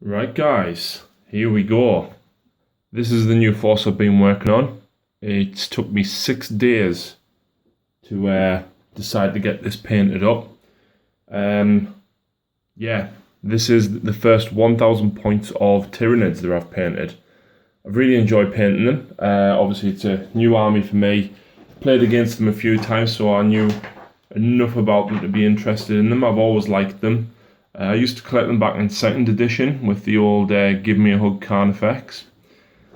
Right guys, here we go. This is the new force I've been working on. It's took me 6 days to decide to get this painted up. Yeah, this is the first 1000 points of Tyranids that I've painted. I've really enjoyed painting them. Obviously it's a new army for me. Played against them a few times, so I knew enough about them to be interested in them. I've always liked them. I used to collect them back in 2nd edition with the old Give Me a Hug Carnifex.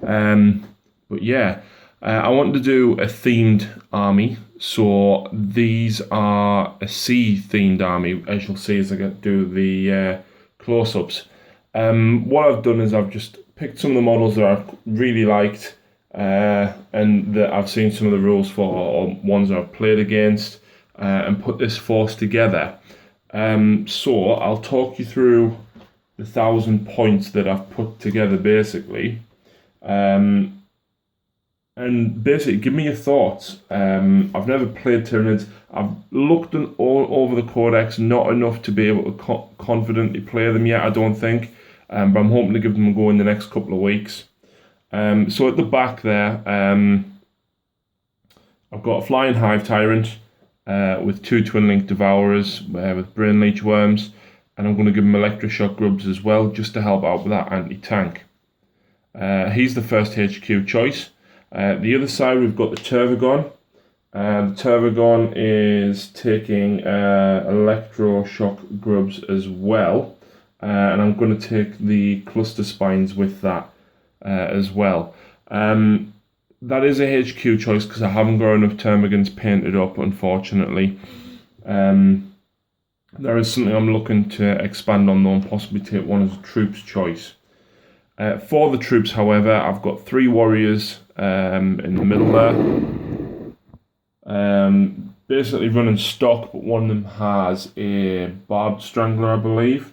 But yeah, I wanted to do a themed army. So these are a sea themed army, as you'll see as I do the close-ups. What I've done is I've just picked some of the models that I've really liked and that I've seen some of the rules for, or ones that I've played against, and put this force together. So I'll talk you through the 1000 points that I've put together basically. And basically give me your thoughts. I've never played Tyranids. I've looked all over the codex, not enough to be able to confidently play them yet, I don't think. But I'm hoping to give them a go in the next couple of weeks. So at the back there, I've got a flying hive tyrant with 2 twin link devourers with brain leech worms, and I'm going to give him electroshock grubs as well, just to help out with that anti-tank. He's the first HQ choice. The other side we've got the Tervagon. The Tervagon is taking electroshock grubs as well, and I'm going to take the cluster spines with that as well. That is a HQ choice because I haven't got enough Termagants painted up, unfortunately. There is something I'm looking to expand on though, and possibly take one as a troops choice. For the troops, however, I've got 3 warriors in the middle there. Basically running stock, but one of them has a barbed strangler, I believe.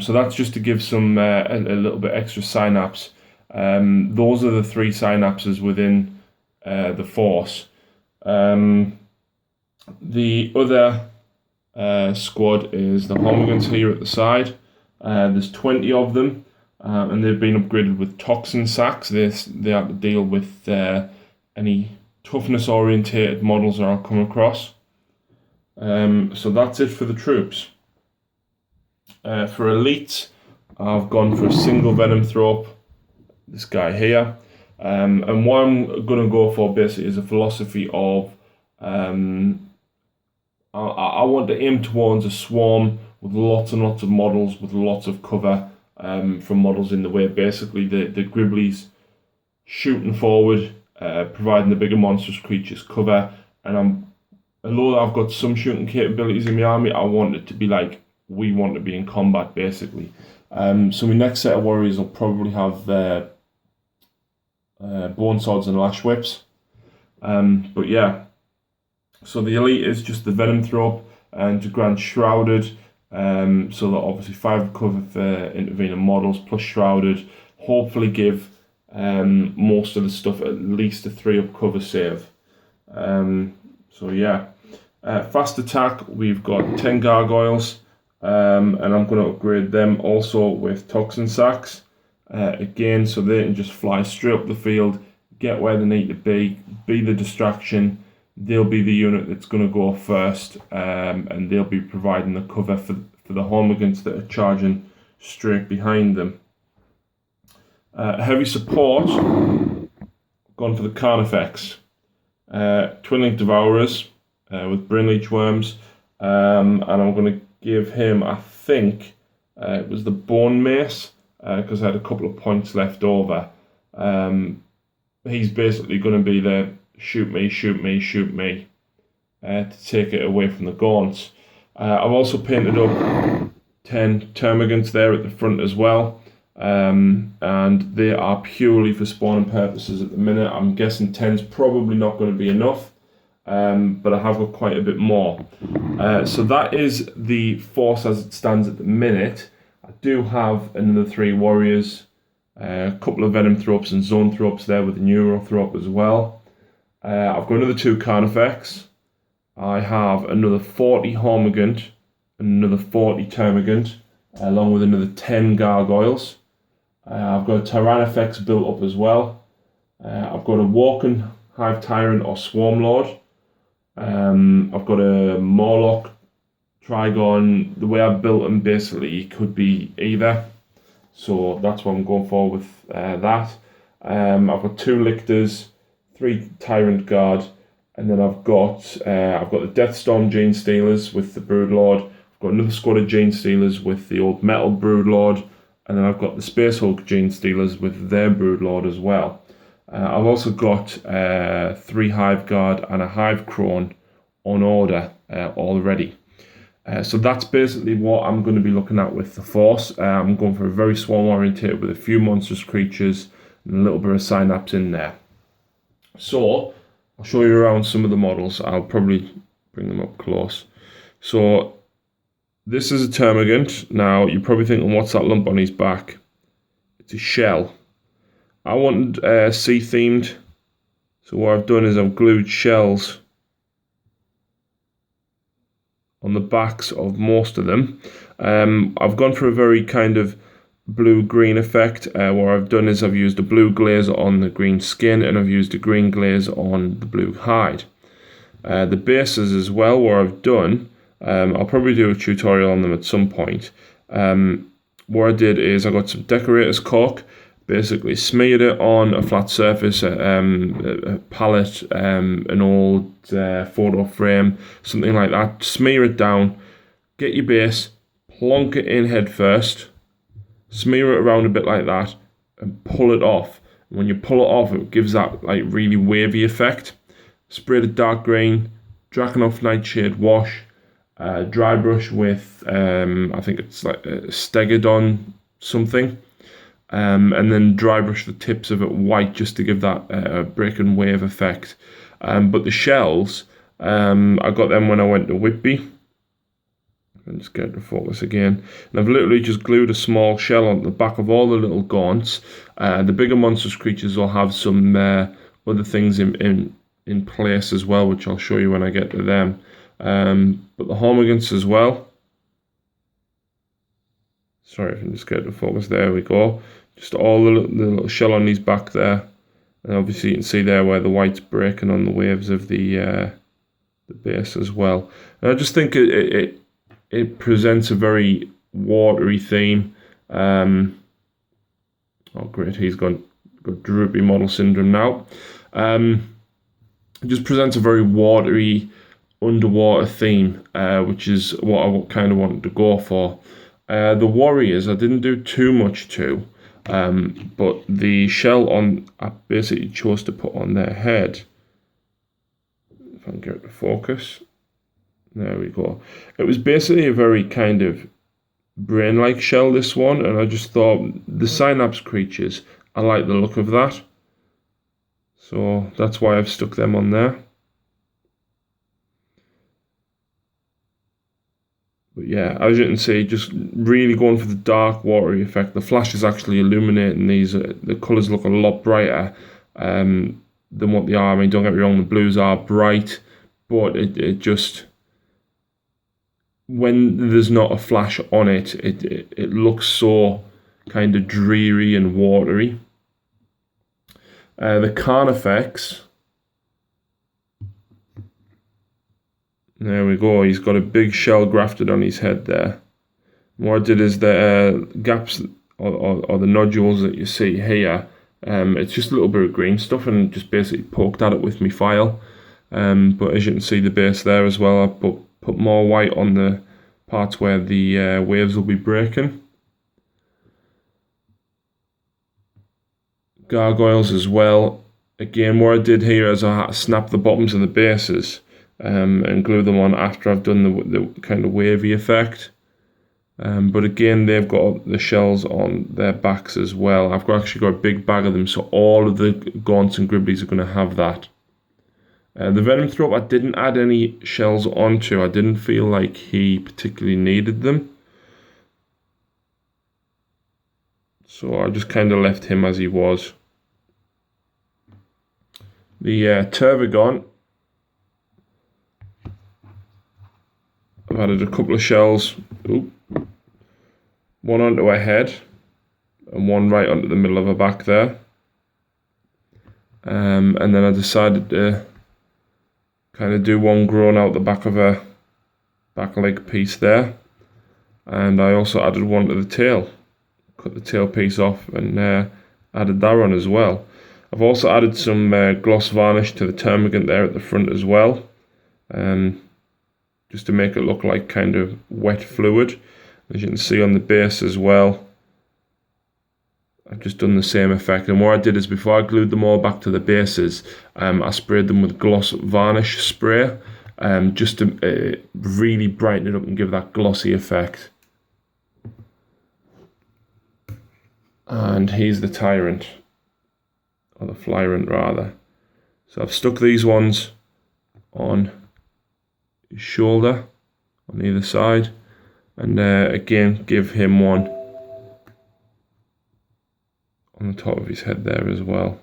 So that's just to give some a little bit extra synapse. Those are the 3 synapses within the force. The other squad is the Homogans here at the side. There's 20 of them, and they've been upgraded with toxin sacks. They have to deal with any toughness orientated models that I'll come across. So that's it for the troops. For elites, I've gone for a single venom throw-up, this guy here, and what I'm going to go for basically is a philosophy of I want to aim towards a swarm with lots and lots of models with lots of cover from models in the way. Basically the Gribblies shooting forward, providing the bigger monstrous creatures cover, and although I've got some shooting capabilities in my army, I want it to be like we want to be in combat basically. So my next set of warriors will probably have bone swords and lash whips. But yeah, so the elite is just the venom throw up and to grant shrouded, so that obviously 5 cover for intervening models plus shrouded, hopefully give most of the stuff at least a 3-up cover save. So yeah, fast attack, we've got 10 gargoyles, and I'm going to upgrade them also with toxin sacks. Again, so they can just fly straight up the field, get where they need to be the distraction. They'll be the unit that's going to go first, and they'll be providing the cover for the Homogans that are charging straight behind them. Heavy support, gone for the Carnifex. Twin Link Devourers with Brain Leech Worms, and I'm going to give him, I think, it was the Bone Mace, because I had a couple of points left over. He's basically going to be the shoot me, shoot me, shoot me, to take it away from the gaunts. I've also painted up 10 Termagants there at the front as well, and they are purely for spawning purposes at the minute. I'm guessing 10's probably not going to be enough, but I have got quite a bit more. So that is the force as it stands at the minute. I do have another 3 warriors, a couple of venom throw-ups and zone throw-ups there with a neuro throw-up as well. I've got another 2 Carnifex. I have another 40 Hormigant and another 40 Termagant, along with another 10 gargoyles. I've got a Tyranid built up as well. I've got a walking hive tyrant or swarm lord. I've got a Morlock Trigon. The way I've built them, basically, could be either. So that's what I'm going for with that. I've got 2 lictors, 3 Tyrant Guard, and then I've got the Deathstorm Gene Stealers with the Broodlord. I've got another squad of Gene Stealers with the old Metal Broodlord, and then I've got the Space Hulk Gene Stealers with their Broodlord as well. I've also got 3 Hive Guard and a Hive Crone on order already. So that's basically what I'm going to be looking at with the Force. I'm going for a very swarm oriented with a few monstrous creatures and a little bit of synapse in there. So I'll show you around some of the models. I'll probably bring them up close. So this is a Termagant. Now you're probably thinking, what's that lump on his back? It's a shell. I wanted sea themed. So what I've done is I've glued shells on the backs of most of them. I've gone for a very kind of blue-green effect. What I've done is I've used a blue glaze on the green skin, and I've used a green glaze on the blue hide. The bases as well, what I've done, I'll probably do a tutorial on them at some point. What I did is I got some decorator's caulk, basically smeared it on a flat surface, a palette, an old photo frame, something like that. Smear it down, get your base, plonk it in head first, smear it around a bit like that, and pull it off. When you pull it off, it gives that like really wavy effect. Spray the dark green, Drakenhof Nightshade wash, dry brush with I think it's like a Stegodon something. And then dry brush the tips of it white just to give that break and wave effect. But the shells, I got them when I went to Whitby. I'll just get to focus again. And I've literally just glued a small shell on the back of all the little gaunts. The bigger monstrous creatures will have some other things in place as well, which I'll show you when I get to them. But the Hormigants as well. Sorry if I'm just getting to focus. There we go. Just all the little shell on his back there. And obviously you can see there where the white's breaking on the waves of the base as well. And I just think it presents a very watery theme. Oh great, he's got droopy model syndrome now. It just presents a very watery underwater theme, which is what I kind of wanted to go for. The warriors I didn't do too much to, but the shell I basically chose to put on their head. If I can get it to focus. There we go. It was basically a very kind of brain-like shell, this one, and I just thought the synapse creatures, I like the look of that. So that's why I've stuck them on there. But yeah, as you can see, just really going for the dark watery effect. The flash is actually illuminating these. The colours look a lot brighter than what they are. I mean, don't get me wrong, the blues are bright, but it just, when there's not a flash on it, it looks so kind of dreary and watery. The Carnifex. There we go. He's got a big shell grafted on his head there. What I did is the gaps or the nodules that you see here, it's just a little bit of green stuff, and just basically poked at it with my file. But as you can see the base there as well, I've put more white on the parts where the waves will be breaking. Gargoyles as well. Again, what I did here is I had to snap the bottoms of the bases and glue them on after I've done the kind of wavy effect. But again, they've got the shells on their backs as well. I've actually got a big bag of them, so all of the gaunts and gribblies are going to have that. The Venom Throat I didn't add any shells onto. I didn't feel like he particularly needed them. So I just kind of left him as he was. The Tervigon, I've added a couple of shells. Oop. one onto her head and one right onto the middle of her back there. And then I decided to kind of do one growing out the back of her back leg piece there. And I also added one to the tail. Cut the tail piece off and added that on as well. I've also added some gloss varnish to the termagant there at the front as well. Just to make it look like kind of wet fluid. As you can see on the base as well, I've just done the same effect. And what I did is, before I glued them all back to the bases, I sprayed them with gloss varnish spray, just to really brighten it up and give that glossy effect. And here's the tyrant, or the flyrant rather. So I've stuck these ones on his shoulder on either side, and again give him one on the top of his head there as well.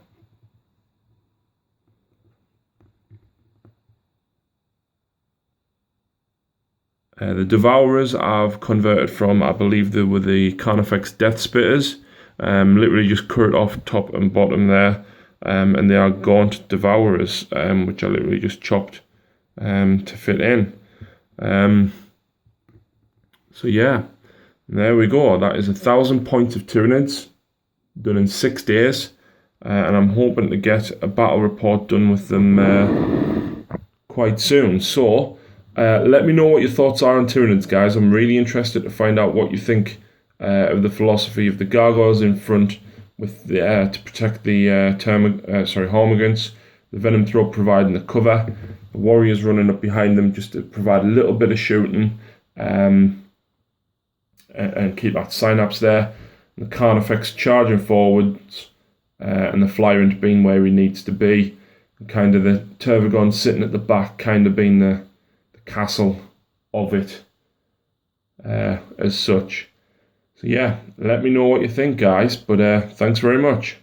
The Devourers I've converted from, I believe they were the Carnifex Death Spitters. Literally just cut off top and bottom there, and they are Gaunt Devourers, which I literally just chopped to fit in. So yeah, there we go. That is 1,000 points of Tyranids done in 6 days, and I'm hoping to get a battle report done with them quite soon. So let me know what your thoughts are on Tyranids, guys. I'm really interested to find out what you think of the philosophy of the gargoyles in front with the to protect the Hormagaunts, the venom throat providing the cover, the warriors running up behind them just to provide a little bit of shooting and keep that synapse there. The Carnifex charging forwards, and the Flyrant being where he needs to be, and kind of the Tervagon sitting at the back, kind of being the castle of it as such. So yeah, let me know what you think, guys, but thanks very much.